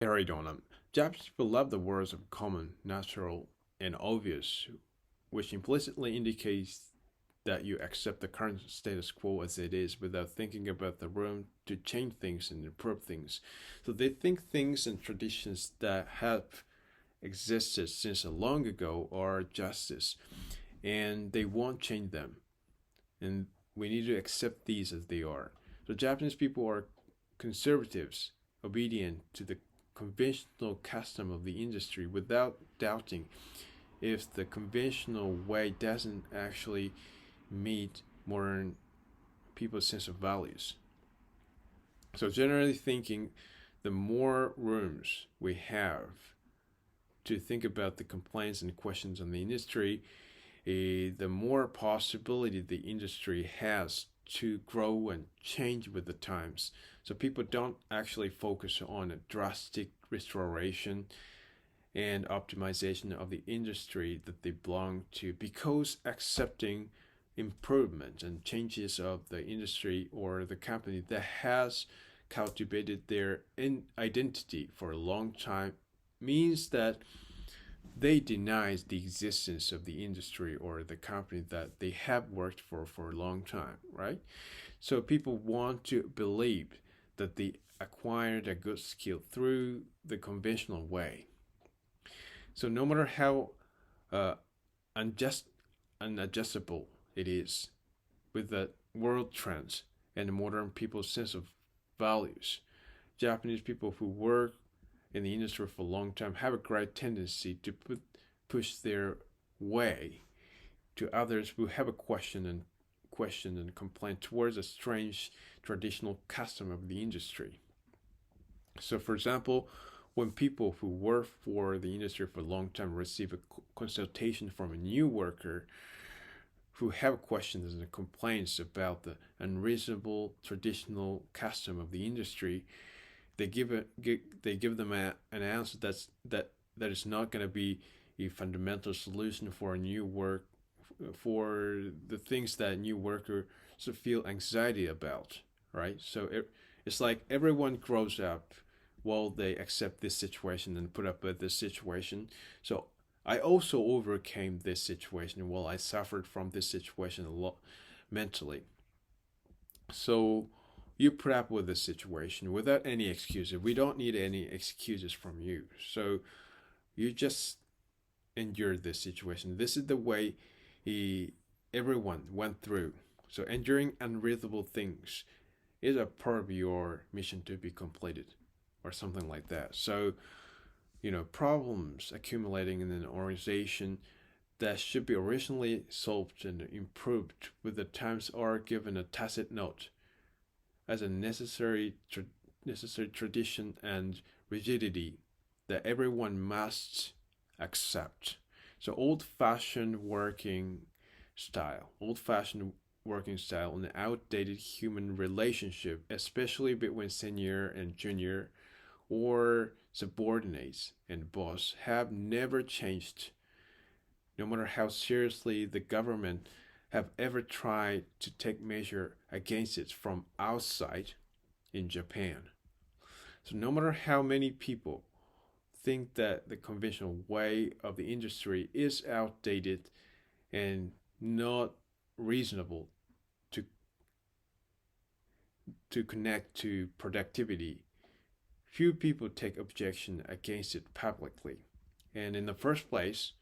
Aridonum. Japanese people love the words of common, natural, and obvious, which implicitly indicates that you accept the current status quo as it is without thinking about the room to change things and improve things. So they think things and traditions that have existed since long ago are justice, and they won't change them. And we need to accept these as they are. So Japanese people are conservatives, obedient to the conventional custom of the industry without doubting if the conventional way doesn't actually meet modern people's sense of values. So generally thinking, the more rooms we have to think about the complaints and questions on the industry, the more possibility the industry has to grow and change with the times. So people don't actually focus on a drastic restoration and optimization of the industry that they belong to, because accepting improvement and changes of the industry or the company that has cultivated their identity for a long time means that they deny the existence of the industry or the company that they have worked for a long time, right? So people want to believe that they acquired a good skill through the conventional way. So no matter how uh, unjust, unadjustable it is with the world trends and modern people's sense of values, Japanese people who work in the industry for a long time have a great tendency to push their way to others who have a question and complaint towards a strange traditional custom of the industry. So, for example, when people who work for the industry for a long time receive a consultation from a new worker who have questions and complaints about the unreasonable traditional custom of the industry, they give them an answer that is not going to be a fundamental solution for a new work for the things that new workers feel anxiety about, right? So it's like everyone grows up while they accept this situation and put up with this situation. So I also overcame this situation while I suffered from this situation a lot mentally. So you put up with this situation without any excuses. We don't need any excuses from you. So you just endure this situation. This is the way everyone went through. So enduring unreasonable things is a part of your mission to be completed, or something like that. So, problems accumulating in an organization that should be originally solved and improved with the times are given a tacit note as a necessary tradition and rigidity that everyone must accept. So old fashioned working style and outdated human relationship, especially between senior and junior or subordinates and boss, have never changed, no matter how seriously the government have ever tried to take measure against it from outside in Japan. So no matter how many people think that the conventional way of the industry is outdated and not reasonable to connect to productivity, few people take objection against it publicly. And in the first place,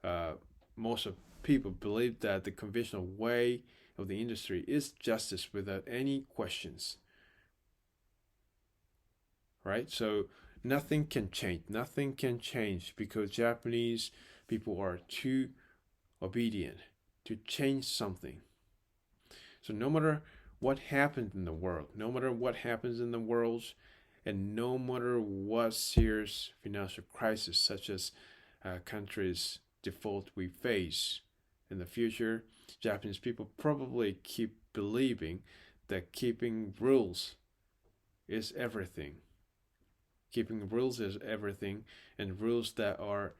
uh, most of people believe that the conventional way of the industry is justice without any questions, right? So nothing can change. Nothing can change because Japanese people are too obedient to change something. So no matter what happens in the world, no matter what happens in the world, and no matter what serious financial crisis, such as countries' default we face in the future, Japanese people probably keep believing that keeping rules is everything. Keeping rules is everything, and rules that are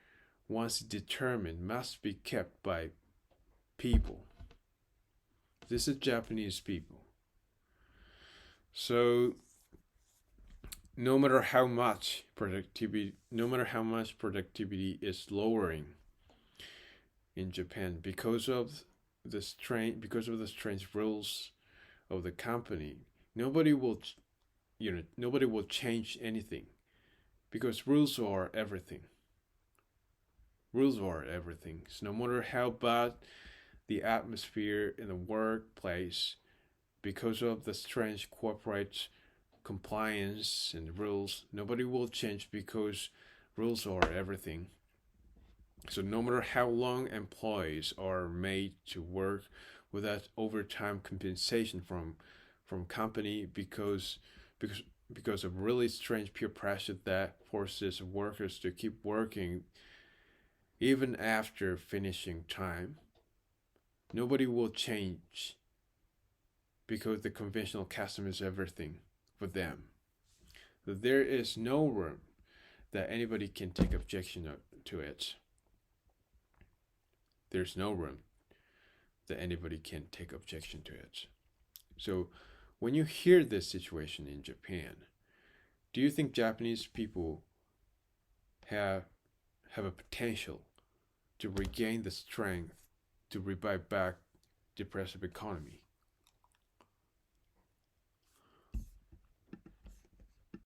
once determined must be kept by people. This is Japanese people. So no matter how much productivity is lowering in Japan because of the strange rules of the company, nobody will nobody will change anything because rules are everything. So no matter how bad the atmosphere in the workplace, because of the strange corporate compliance and rules, nobody will change because rules are everything. So no matter how long employees are made to work without overtime compensation from company because because of really strange peer pressure that forces workers to keep working even after finishing time, nobody will change because the conventional custom is everything for them. So there is no room that anybody can take objection to it. There's no room that anybody can take objection to it. So when you hear this situation in Japan, do you think Japanese people have a potential to regain the strength to revive back depressive economy?